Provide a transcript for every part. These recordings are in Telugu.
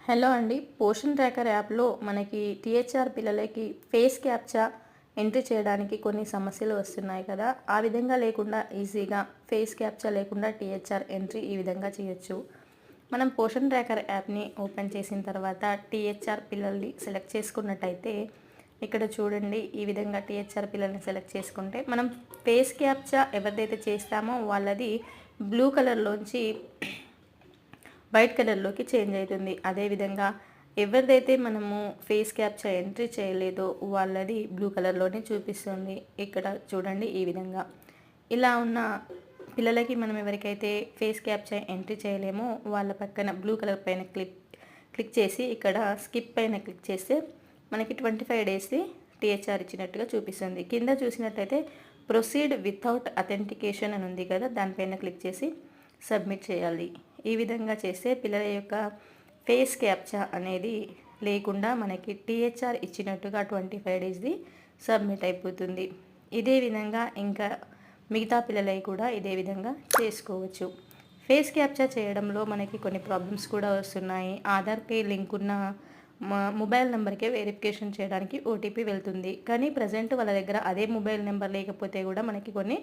హలో అండి. పోషన్ ట్రాకర్ యాప్‌లో మనకి టీహెచ్ఆర్ పిల్లలకి ఫేస్ క్యాప్చా ఎంట్రీ చేయడానికి కొన్ని సమస్యలు వస్తున్నాయి కదా! ఆ విధంగా లేకుండా ఈజీగా ఫేస్ క్యాప్చా లేకుండా టీహెచ్ఆర్ ఎంట్రీ ఈ విధంగా చేయొచ్చు. మనం పోషన్ ట్రాకర్ యాప్‌ని ఓపెన్ చేసిన తర్వాత టీహెచ్ఆర్ పిల్లల్ని సెలెక్ట్ చేసుకున్నట్టయితే ఇక్కడ చూడండి, ఈ విధంగా టీహెచ్ఆర్ పిల్లల్ని సెలెక్ట్ చేసుకుంటే మనం ఫేస్ క్యాప్చా ఎవరిదైతే చేస్తామో వాళ్ళది బ్లూ కలర్‌లోంచి వైట్ కలర్లోకి చేంజ్ అవుతుంది. అదేవిధంగా ఎవరిదైతే మనము ఫేస్ క్యాప్చర్ ఎంట్రీ చేయలేదో వాళ్ళది బ్లూ కలర్లోనే చూపిస్తుంది. ఇక్కడ చూడండి, ఈ విధంగా ఇలా ఉన్న పిల్లలకి మనం ఎవరికైతే ఫేస్ క్యాప్చర్ ఎంట్రీ చేయలేమో వాళ్ళ పక్కన బ్లూ కలర్ పైన క్లిక్ చేసి ఇక్కడ స్కిప్ పైన క్లిక్ చేస్తే మనకి 25 డేస్ది టీహెచ్ఆర్ ఇచ్చినట్టుగా చూపిస్తుంది. కింద చూసినట్టయితే ప్రొసీడ్ వితౌట్ అథెంటికేషన్ అని ఉంది కదా, దానిపైన క్లిక్ చేసి సబ్మిట్ చేయాలి. ఈ విధంగా చేస్తే పిల్లల యొక్క ఫేస్ క్యాప్చా అనేది లేకుండా మనకి టీహెచ్ఆర్ ఇచ్చినట్టుగా 25 డేస్ది సబ్మిట్ అయిపోతుంది. ఇదే విధంగా ఇంకా మిగతా పిల్లలై కూడా ఇదే విధంగా చేసుకోవచ్చు. ఫేస్ క్యాప్చా చేయడంలో మనకి కొన్ని ప్రాబ్లమ్స్ కూడా వస్తున్నాయి. ఆధార్కి లింక్ ఉన్న మొబైల్ నెంబర్కే వెరిఫికేషన్ చేయడానికి ఓటీపీ వెళ్తుంది. కానీ ప్రజెంట్ వాళ్ళ దగ్గర అదే మొబైల్ నెంబర్ లేకపోతే కూడా మనకి కొన్ని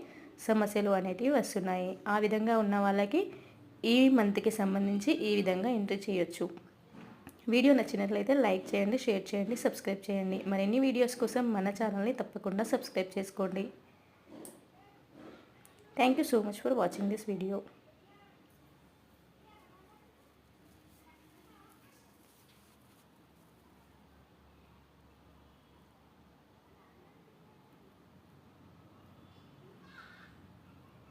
సమస్యలు అనేటివి వస్తున్నాయి. ఆ విధంగా ఉన్న వాళ్ళకి ఈ మంత్కి సంబంధించి ఈ విధంగా ఎంట్రీ చేయొచ్చు. వీడియో నచ్చినట్లయితే లైక్ చేయండి, షేర్ చేయండి, సబ్స్క్రైబ్ చేయండి. మరిన్ని వీడియోస్ కోసం మన ఛానల్ని తప్పకుండా సబ్స్క్రైబ్ చేసుకోండి. Thank you so much for watching this video.